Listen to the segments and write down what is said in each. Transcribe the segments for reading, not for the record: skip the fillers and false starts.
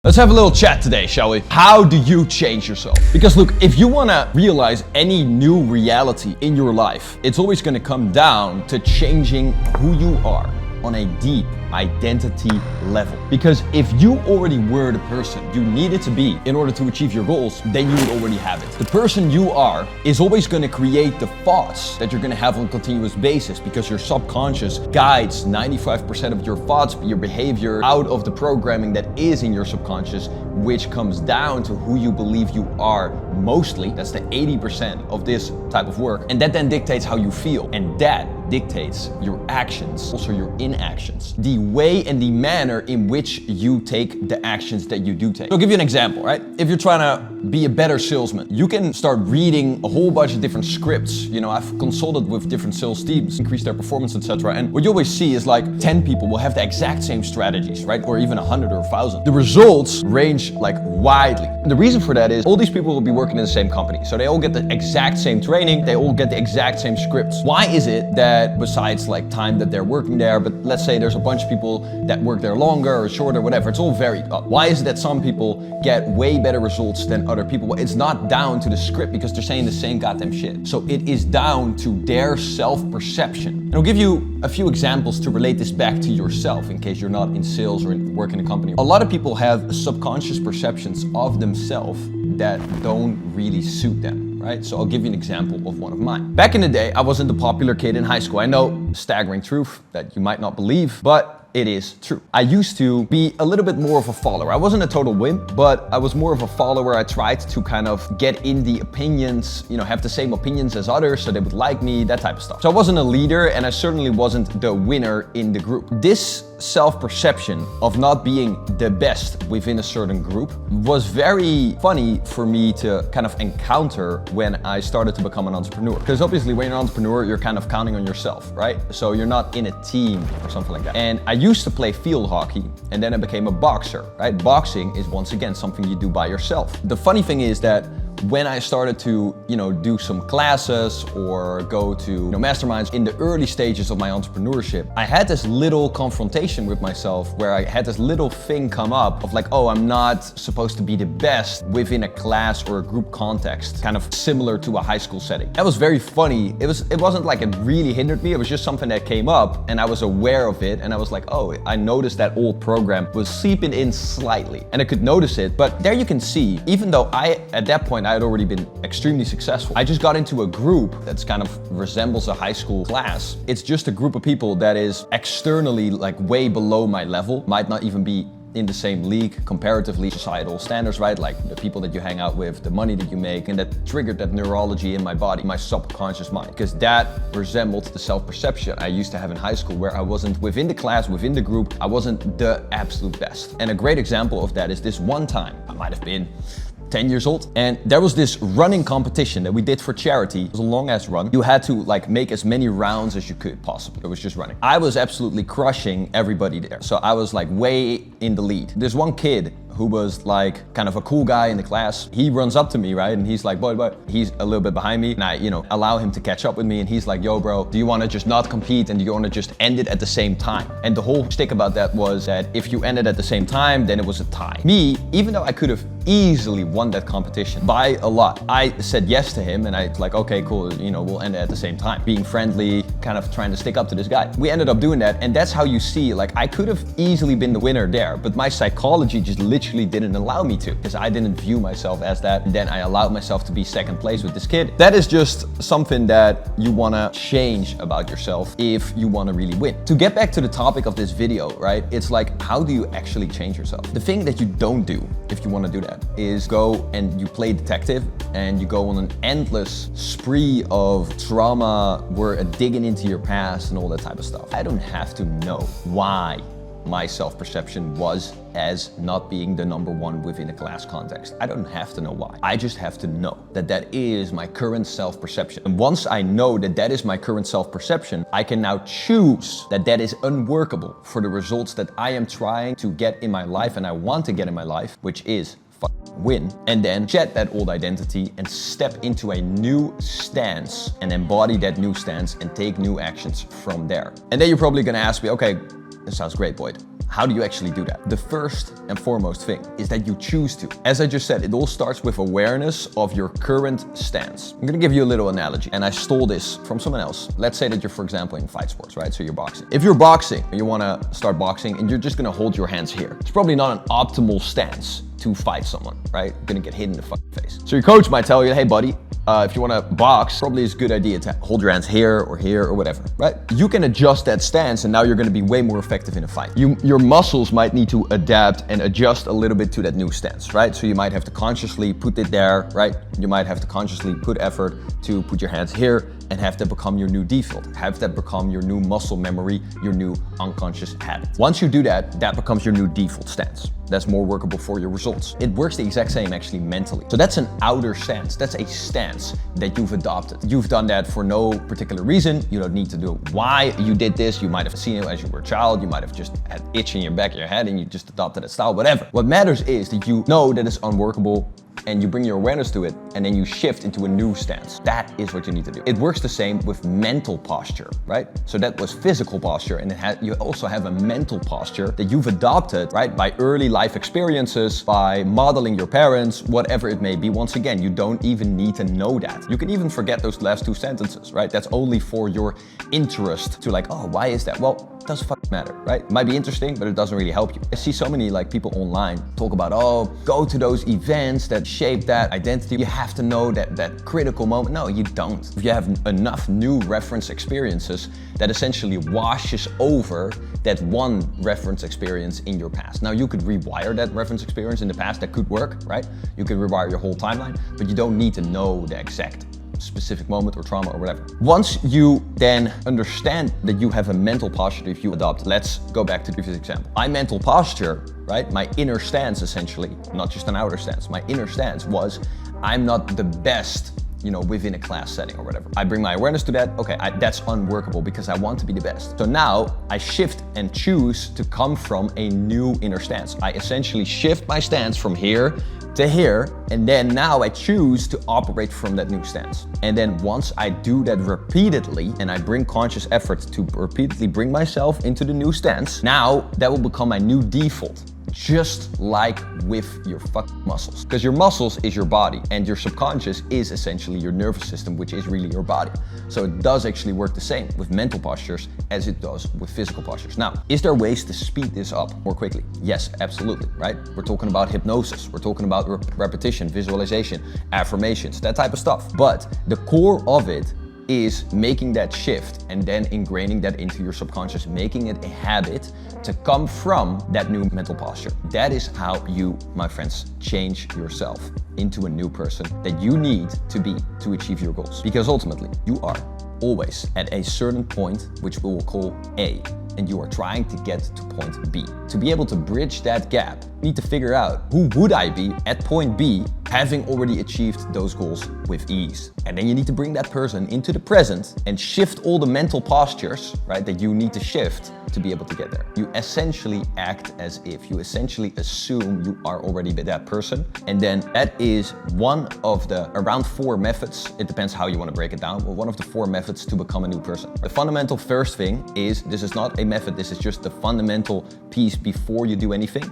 Let's have a little chat today, shall we? How do you change yourself? Because look, if you want to realize any new reality in your life, it's always going to come down to changing who you are on a deep identity level. Because if you already were the person you needed to be in order to achieve your goals, then you would already have it. The person you are is always going to create the thoughts that you're going to have on a continuous basis, because your subconscious guides 95% of your thoughts, your behavior out of the programming that is in your subconscious, which comes down to who you believe you are mostly. That's the 80% of this type of work. And that then dictates how you feel. And that dictates your actions, also your inactions. The way and the manner in which you take the actions that you do take. So I'll give you an example, right? If you're trying to be a better salesman, you can start reading a whole bunch of different scripts. You know, I've consulted with different sales teams, increase their performance, etc. And what you always see is like 10 people will have the exact same strategies, right? Or even 100 or 1,000. The results range like widely. And the reason for that is all these people will be working in the same company. So they all get the exact same training. They all get the exact same scripts. Why is it that besides like time that they're working there, but let's say there's a bunch of people that work there longer or shorter, whatever, it's all varied. Why is it that some people get way better results than other people? Well, it's not down to the script, because they're saying the same goddamn shit. So it is down to their self-perception. And I'll give you a few examples to relate this back to yourself in case you're not in sales or work in a company. A lot of people have subconscious perceptions of themselves that don't really suit them, right? So I'll give you an example of one of mine. Back in the day, I wasn't the popular kid in high school. I know, staggering truth that you might not believe, but it is true. I used to be a little bit more of a follower. I wasn't a total wimp, but I was more of a follower. I tried to kind of get in the opinions, you know, have the same opinions as others so they would like me, that type of stuff. So I wasn't a leader, and I certainly wasn't the winner in the group. This self-perception of not being the best within a certain group was very funny for me to kind of encounter when I started to become an entrepreneur. Because obviously when you're an entrepreneur, you're kind of counting on yourself, right? So you're not in a team or something like that. And I used to play field hockey, and then I became a boxer, right? Boxing is once again something you do by yourself. The funny thing is that when I started to, do some classes or go to, masterminds in the early stages of my entrepreneurship, I had this little confrontation with myself where I had this little thing come up of like, oh, I'm not supposed to be the best within a class or a group context, kind of similar to a high school setting. That was very funny. It wasn't like it really hindered me. It was just something that came up and I was aware of it, and I was like, oh, I noticed that old program was seeping in slightly, and I could notice it. But there you can see, even though at that point I had already been extremely successful, I just got into a group that's kind of resembles a high school class. It's just a group of people that is externally like way below my level, might not even be in the same league comparatively, societal standards, right? Like the people that you hang out with, the money that you make, and that triggered that neurology in my body, my subconscious mind, because that resembled the self-perception I used to have in high school, where I wasn't within the class, within the group, I wasn't the absolute best. And a great example of that is this one time, I might have been 10 years old, and there was this running competition that we did for charity. It was a long ass run. You had to like make as many rounds as you could possibly. It was just running. I was absolutely crushing everybody there. So I was like way in the lead. There's one kid who was like kind of a cool guy in the class. He runs up to me, right? And he's like, boy, he's a little bit behind me. And I, allow him to catch up with me. And he's like, yo, bro, do you want to just not compete? And do you want to just end it at the same time? And the whole shtick about that was that if you ended at the same time, then it was a tie. Me, even though I could have easily won that competition by a lot, I said yes to him. And I was like, okay, cool. We'll end it at the same time. Being friendly, kind of trying to stick up to this guy. We ended up doing that. And that's how you see, like, I could have easily been the winner there, but my psychology just literally didn't allow me to, because I didn't view myself as that. And then I allowed myself to be second place with this kid. That is just something that you want to change about yourself if you want to really win. To get back to the topic of this video, right? It's like, how do you actually change yourself? The thing that you don't do if you want to do that is go and you play detective and you go on an endless spree of trauma where digging into your past and all that type of stuff. I don't have to know why my self-perception was as not being the number one within a class context. I don't have to know why. I just have to know that that is my current self-perception. And once I know that that is my current self-perception, I can now choose that that is unworkable for the results that I am trying to get in my life and I want to get in my life, which is win, and then shed that old identity and step into a new stance and embody that new stance and take new actions from there. And then you're probably gonna ask me, okay, that sounds great, Boyd. how do you actually do that? The first and foremost thing is that you choose to. As I just said, it all starts with awareness of your current stance. I'm gonna give you a little analogy, and I stole this from someone else. Let's say that you're, for example, in fight sports, right? So you're boxing. If you're boxing, you wanna start boxing, and you're just gonna hold your hands here. It's probably not an optimal stance to fight someone, right? You're gonna get hit in the fucking face. So your coach might tell you, hey buddy, if you want to box, probably it's a good idea to hold your hands here or whatever, right? You can adjust that stance and now you're going to be way more effective in a fight. Your muscles might need to adapt and adjust a little bit to that new stance, right? So you might have to consciously put it there, right? You might have to consciously put effort to put your hands here and have that become your new default. Have that become your new muscle memory, your new unconscious habit. Once you do that, that becomes your new default stance. That's more workable for your results. It works the exact same actually mentally. So that's an outer stance. That's a stance that you've adopted. You've done that for no particular reason. You don't need to know why you did this. You might have seen it as you were a child. You might have just had itch in your back of your head and you just adopted that style, whatever. What matters is that you know that it's unworkable and you bring your awareness to it and then you shift into a new stance. That is what you need to do. It works the same with mental posture, right? So that was physical posture, and you also have a mental posture that you've adopted, right? By early life experiences, by modeling your parents, whatever it may be. Once again, you don't even need to know that. You can even forget those last two sentences, right? That's only for your interest to like, oh, why is that? Well, it doesn't fucking matter, right? It might be interesting, but it doesn't really help you. I see so many like people online talk about, oh, go to those events that shape that identity. You have to know that critical moment. No, you don't. If you have enough new reference experiences, that essentially washes over that one reference experience in your past. Now you could rewire that reference experience in the past. That could work, right? You could rewire your whole timeline, but you don't need to know the exact specific moment or trauma or whatever. Once you then understand that you have a mental posture if you adopt, let's go back to the previous example. My mental posture, right? My inner stance essentially, not just an outer stance, my inner stance was, I'm not the best, within a class setting or whatever. I bring my awareness to that. Okay, that's unworkable because I want to be the best. So now I shift and choose to come from a new inner stance. I essentially shift my stance from here to here, and then now I choose to operate from that new stance. And then once I do that repeatedly, and I bring conscious effort to repeatedly bring myself into the new stance, now that will become my new default. Just like with your fucking muscles. Because your muscles is your body, and your subconscious is essentially your nervous system, which is really your body. So it does actually work the same with mental postures as it does with physical postures. Now, is there ways to speed this up more quickly? Yes, absolutely, right? We're talking about hypnosis. We're talking about repetition, visualization, affirmations, that type of stuff. But the core of it is making that shift and then ingraining that into your subconscious, making it a habit to come from that new mental posture. That is how you, my friends, change yourself into a new person that you need to be to achieve your goals. Because ultimately, you are always at a certain point, which we will call A, and you are trying to get to point B. To be able to bridge that gap, you need to figure out who would I be at point B, having already achieved those goals with ease. And then you need to bring that person into the present and shift all the mental postures, right, that you need to shift to be able to get there. You essentially act as if, you essentially assume you are already that person. And then that is one of the around 4 methods. It depends how you want to break it down, but one of the 4 methods to become a new person. The fundamental first thing is, this is not a method, this is just the fundamental piece before you do anything,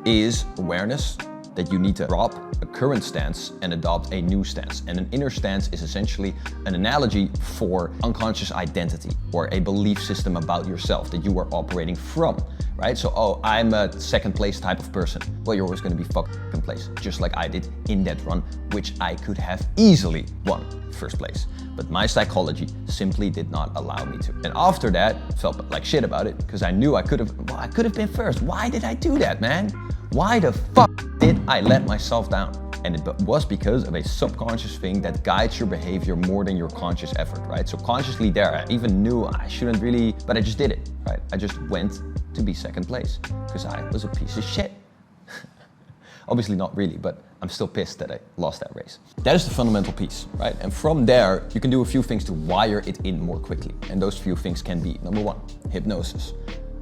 is awareness that you need to drop a current stance and adopt a new stance. And an inner stance is essentially an analogy for unconscious identity or a belief system about yourself that you are operating from, right? So, oh, I'm a second place type of person. Well, you're always gonna be fucking second place, just like I did in that run, which I could have easily won first place. But my psychology simply did not allow me to. And after that, I felt like shit about it because I knew I could have been first. Why did I do that, man? Why the fuck did I let myself down? And it was because of a subconscious thing that guides your behavior more than your conscious effort, right? So consciously there, I even knew I shouldn't really, but I just did it, right? I just went to be second place because I was a piece of shit. Obviously not really, but I'm still pissed that I lost that race. That is the fundamental piece, right? And from there, you can do a few things to wire it in more quickly. And those few things can be, number 1, hypnosis.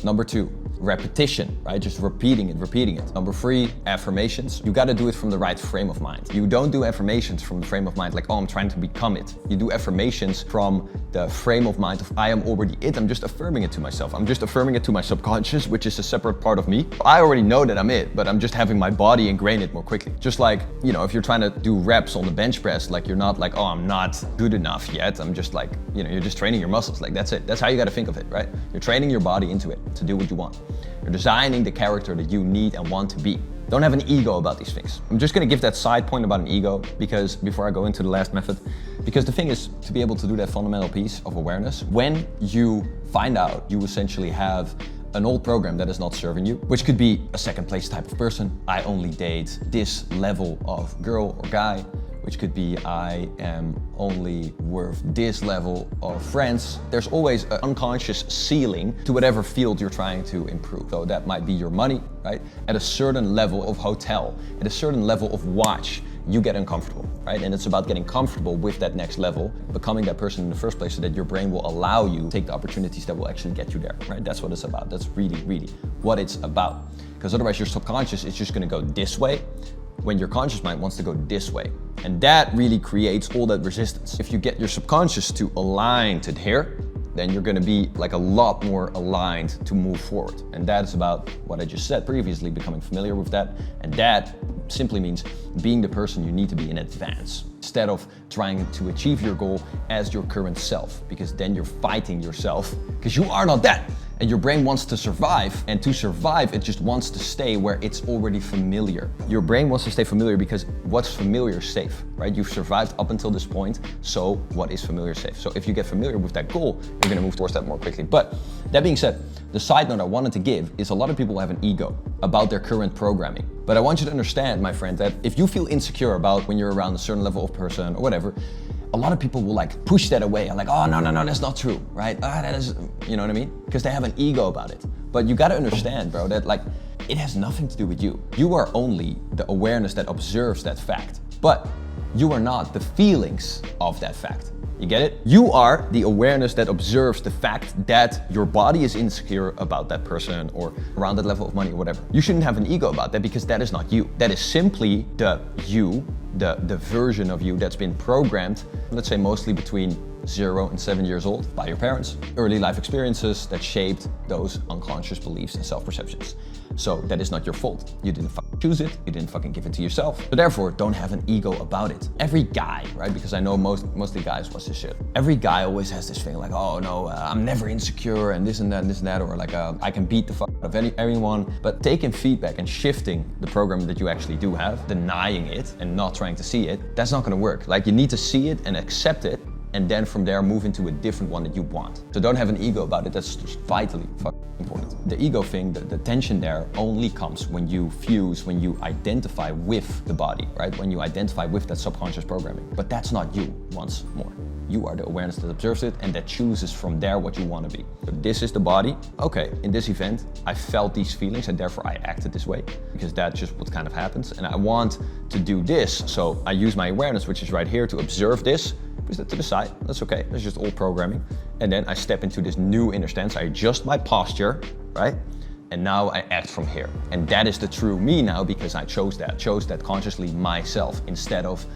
Number 2, repetition, right? Just repeating it. Number 3, affirmations. You gotta do it from the right frame of mind. You don't do affirmations from the frame of mind like, oh, I'm trying to become it. You do affirmations from the frame of mind of I am already it. I'm just affirming it to myself. I'm just affirming it to my subconscious, which is a separate part of me. I already know that I'm it, but I'm just having my body ingrain it more quickly. Just like, you know, if you're trying to do reps on the bench press, like you're not like, oh, I'm not good enough yet. I'm just like, you know, you're just training your muscles. Like that's it. That's how you gotta think of it, right? You're training your body into it to do what you want. You're designing the character that you need and want to be. Don't have an ego about these things. I'm just gonna give that side point about an ego because before I go into the last method, because the thing is to be able to do that fundamental piece of awareness, when you find out you essentially have an old program that is not serving you, which could be a second place type of person. I only date this level of girl or guy, which could be I am only worth this level of friends. There's always an unconscious ceiling to whatever field you're trying to improve. So that might be your money, right? At a certain level of hotel, at a certain level of watch, you get uncomfortable, right? And it's about getting comfortable with that next level, becoming that person in the first place so that your brain will allow you to take the opportunities that will actually get you there, right? That's what it's about. That's really, really what it's about. Because otherwise your subconscious is just gonna go this way when your conscious mind wants to go this way. And that really creates all that resistance. If you get your subconscious to align to here, then you're gonna be like a lot more aligned to move forward. And that is about what I just said previously, becoming familiar with that. And that simply means being the person you need to be in advance, instead of trying to achieve your goal as your current self, because then you're fighting yourself because you are not that. And your brain wants to survive, and to survive, it just wants to stay where it's already familiar. Your brain wants to stay familiar because what's familiar is safe, right? You've survived up until this point, so what is familiar is safe. So if you get familiar with that goal, you're gonna move towards that more quickly. But that being said, the side note I wanted to give is a lot of people have an ego about their current programming. But I want you to understand, my friend, that if you feel insecure about when you're around a certain level of person or whatever, a lot of people will like push that away and like, oh, no, that's not true, right? That is, you know what I mean? Because they have an ego about it. But you gotta understand, bro, that like, it has nothing to do with you. You are only the awareness that observes that fact, but you are not the feelings of that fact. You get it? You are the awareness that observes the fact that your body is insecure about that person or around that level of money or whatever. You shouldn't have an ego about that because that is not you. That is simply the you, the version of you that's been programmed, let's say mostly between 0 and 7 years old by your parents. Early life experiences that shaped those unconscious beliefs and self-perceptions. So that is not your fault. You didn't fucking choose it. You didn't fucking give it to yourself. So therefore, don't have an ego about it. Every guy, right? Because I know mostly guys watch this shit. Every guy always has this thing like, oh no, I'm never insecure and this and that and this and that, or like I can beat the fuck out of anyone. But taking feedback and shifting the program that you actually do have, denying it and not trying to see it, that's not gonna work. Like you need to see it and accept it, and then from there move into a different one that you want. So don't have an ego about it. That's just vitally fucking important. The ego thing, the tension there only comes when you fuse, when you identify with the body, right? When you identify with that subconscious programming. But that's not you, once more. You are the awareness that observes it and that chooses from there what you want to be. So this is the body. Okay, in this event, I felt these feelings and therefore I acted this way because that's just what kind of happens. And I want to do this. So I use my awareness, which is right here, to observe this. Push that to the side, that's okay, that's just old programming. And then I step into this new inner stance, I adjust my posture, right? And now I act from here. And that is the true me now because I chose that consciously myself instead of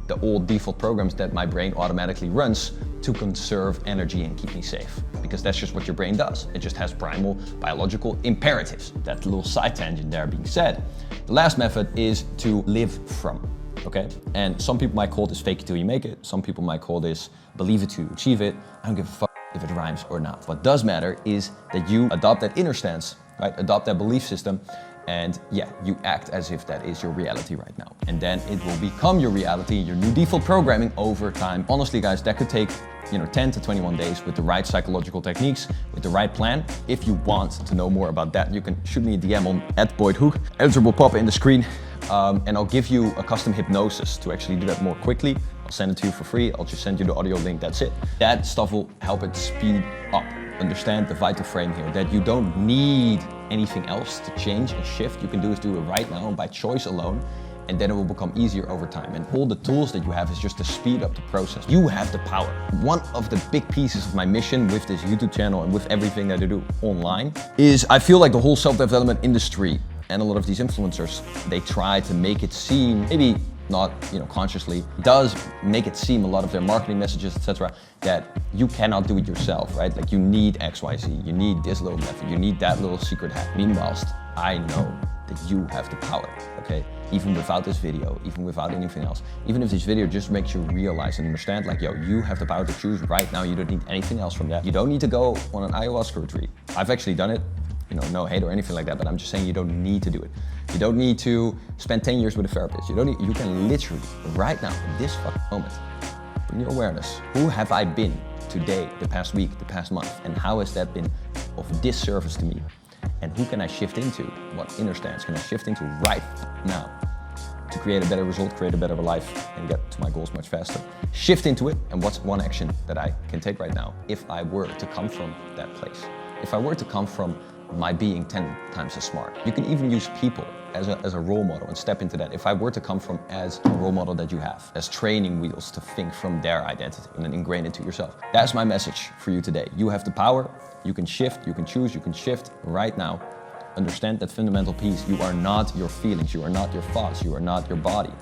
the old default programs that my brain automatically runs to conserve energy and keep me safe. Because that's just what your brain does. It just has primal biological imperatives. That little side tangent there being said. The last method is to live from. Okay? And some people might call this fake it till you make it. Some people might call this believe it to achieve it. I don't give a fuck if it rhymes or not. What does matter is that you adopt that inner stance, right? Adopt that belief system. And yeah, you act as if that is your reality right now. And then it will become your reality, your new default programming over time. Honestly, guys, that could take 10 to 21 days with the right psychological techniques, with the right plan. If you want to know more about that, you can shoot me a DM on @BoydHoek. Answer will pop in the screen. And I'll give you a custom hypnosis to actually do that more quickly. I'll send it to you for free. I'll just send you the audio link, that's it. That stuff will help it speed up. Understand the vital frame here, that you don't need anything else to change and shift. You can do it right now by choice alone. and then it will become easier over time. And all the tools that you have is just to speed up the process. You have the power. One of the big pieces of my mission with this YouTube channel and with everything that I do online is I feel like the whole self-development industry and a lot of these influencers, they try to make it seem, maybe not consciously, does make it seem, a lot of their marketing messages, etc., that you cannot do it yourself, right? Like you need XYZ, you need this little method, you need that little secret hack. Meanwhile, I know that you have the power, okay? Even without this video, even without anything else, even if this video just makes you realize and understand, like, yo, you have the power to choose right now. You don't need anything else from that. You don't need to go on an ayahuasca retreat. I've actually done it. No hate or anything like that, but I'm just saying you don't need to do it. You don't need to spend 10 years with a therapist. You can literally, right now, in this fucking moment, bring your awareness. Who have I been today, the past week, the past month, and how has that been of disservice to me? And who can I shift into? What inner stance can I shift into right now to create a better result, create a better life, and get to my goals much faster? Shift into it, and what's one action that I can take right now if I were to come from that place? If I were to come from my being 10 times as smart. You can even use people as a role model and step into that. If I were to come from as a role model that you have, as training wheels to think from their identity and then ingrain it to yourself. That's my message for you today. You have the power, you can shift, you can choose, you can shift right now. Understand that fundamental piece. You are not your feelings, you are not your thoughts, you are not your body.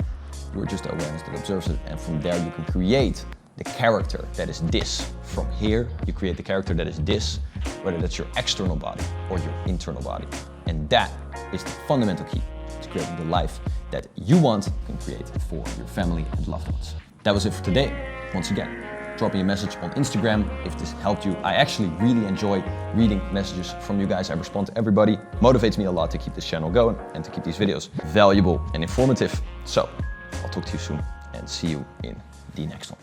You are just the awareness that observes it, and from there you can create the character that is this. From here, you create the character that is this, whether that's your external body or your internal body. And that is the fundamental key to creating the life that you want and create for your family and loved ones. That was it for today. Once again, drop me a message on Instagram if this helped you. I actually really enjoy reading messages from you guys. I respond to everybody. Motivates me a lot to keep this channel going and to keep these videos valuable and informative. So I'll talk to you soon and see you in the next one.